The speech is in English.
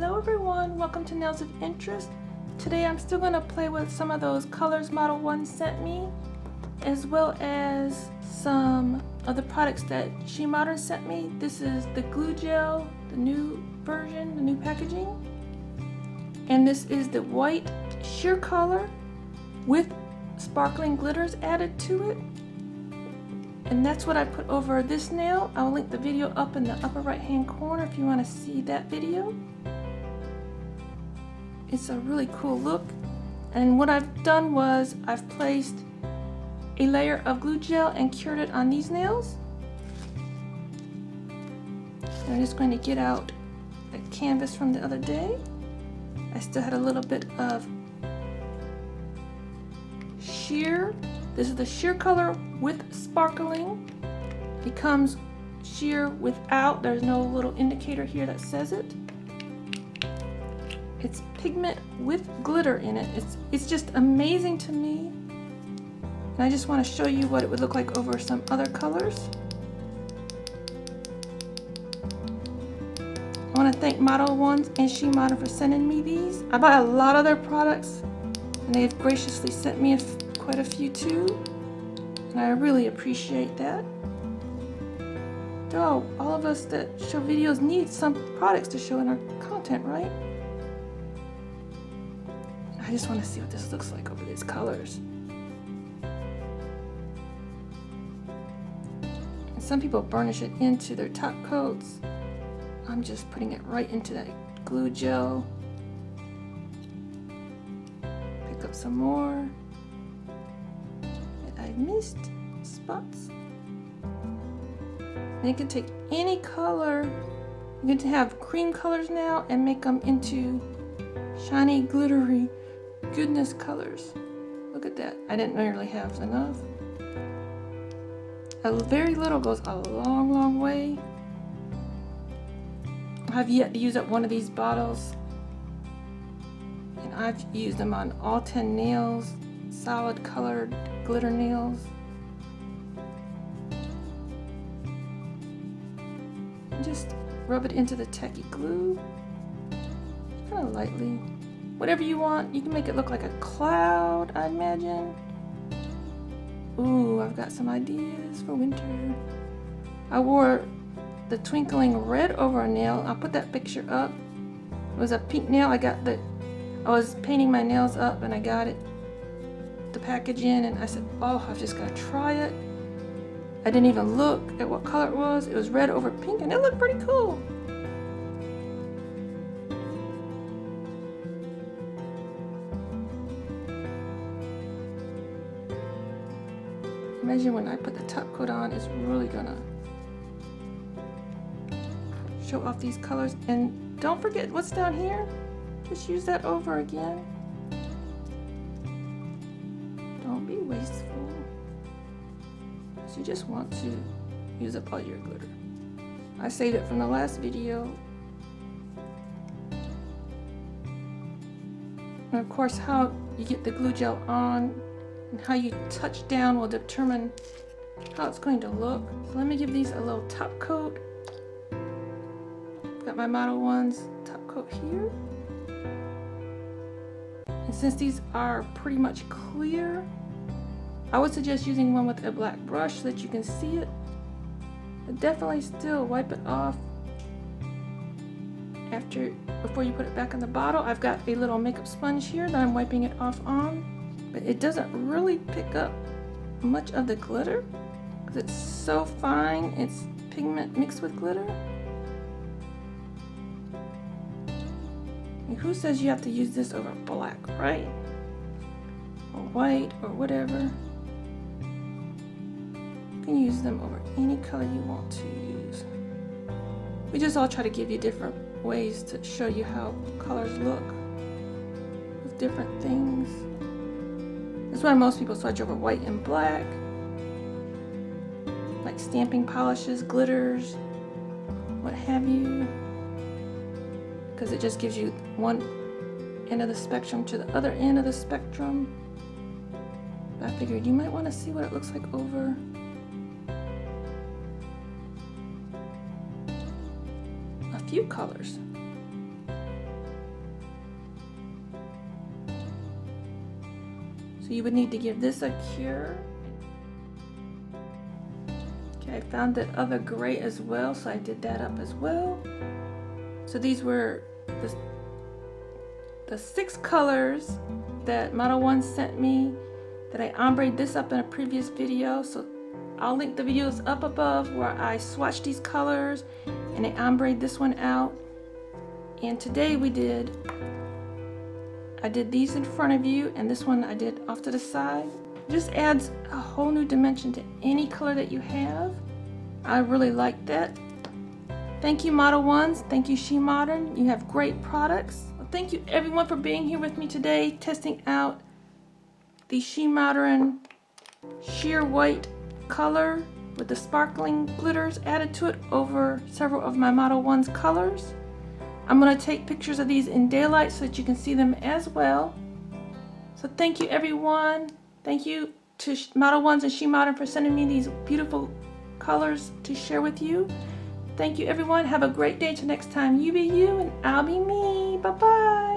Hello everyone, welcome to Nails of Interest. Today I'm still going to play with some of those colors Model 1 sent me, as well as some of the products that SheModern sent me. This is the glue gel, the new version, the new packaging. And this is the white sheer color with sparkling glitters added to it. And that's what I put over this nail. I'll link the video up in the upper right hand corner if you want to see that video. It's a really cool look. And what I've done was I've placed a layer of glue gel and cured it on these nails. And I'm just going to get out the canvas from the other day. I still had a little bit of sheer. This is the sheer color with sparkling. It comes sheer without. There's no little indicator here that says it. It's pigment with glitter in it. It's just amazing to me. And I just want to show you what it would look like over some other colors. I want to thank Model 1 and SheModern for sending me these. I bought a lot of their products and they've graciously sent me quite a few too, and I really appreciate that. Though all of us that show videos need some products to show in our content, right? I just want to see what this looks like over these colors. And some people burnish it into their top coats. I'm just putting it right into that glue gel. Pick up some more. I missed spots. And you can take any color. You can have cream colors now and make them into shiny, glittery goodness colors. Look at that. I didn't really have enough. A very little goes a long, long way. I've yet to use up one of these bottles. And I've used them on all 10 nails, solid colored glitter nails. And just rub it into the tacky glue, kind of lightly. Whatever you want. You can make it look like a cloud, I imagine. Ooh, I've got some ideas for winter. I wore the twinkling red over a nail. I'll put that picture up. It was a pink nail. I was painting my nails up and I got it, the package in, and I said, oh, I've just got to try it. I didn't even look at what color it was. It was red over pink and it looked pretty cool. Imagine when I put the top coat on, it's really gonna show off these colors. And don't forget what's down here. Just use that over again. Don't be wasteful. So you just want to use up all your glitter. I saved it from the last video. And of course, how you get the glue gel on and how you touch down will determine how it's going to look. So let me give these a little top coat. Got my Model 1's top coat here. And since these are pretty much clear, I would suggest using one with a black brush so that you can see it. But definitely still wipe it off before you put it back in the bottle. I've got a little makeup sponge here that I'm wiping it off on. But it doesn't really pick up much of the glitter because it's so fine. It's pigment mixed with glitter. And who says you have to use this over black, right? Or white or whatever. You can use them over any color you want to use. We just all try to give you different ways to show you how colors look with different things. That's why most people swatch over white and black, like stamping polishes, glitters, what have you, because it just gives you one end of the spectrum to the other end of the spectrum. But I figured you might want to see what it looks like over a few colors. So you would need to give this a cure. Okay, I found that other gray as well, so I did that up as well. So these were the 6 colors that Modelones sent me that I ombre'd this up in a previous video. So I'll link the videos up above where I swatched these colors and I ombre'd this one out. And today I did these in front of you, and this one I did off to the side. Just adds a whole new dimension to any color that you have. I really like that. Thank you, Modelones. Thank you, SheModern. You have great products. Well, thank you everyone for being here with me today, testing out the SheModern sheer white color with the sparkling glitters added to it over several of my Modelones colors. I'm going to take pictures of these in daylight so that you can see them as well. So thank you everyone. Thank you to Modelones and SheModern for sending me these beautiful colors to share with you. Thank you everyone. Have a great day till next time. You be you and I'll be me. Bye bye.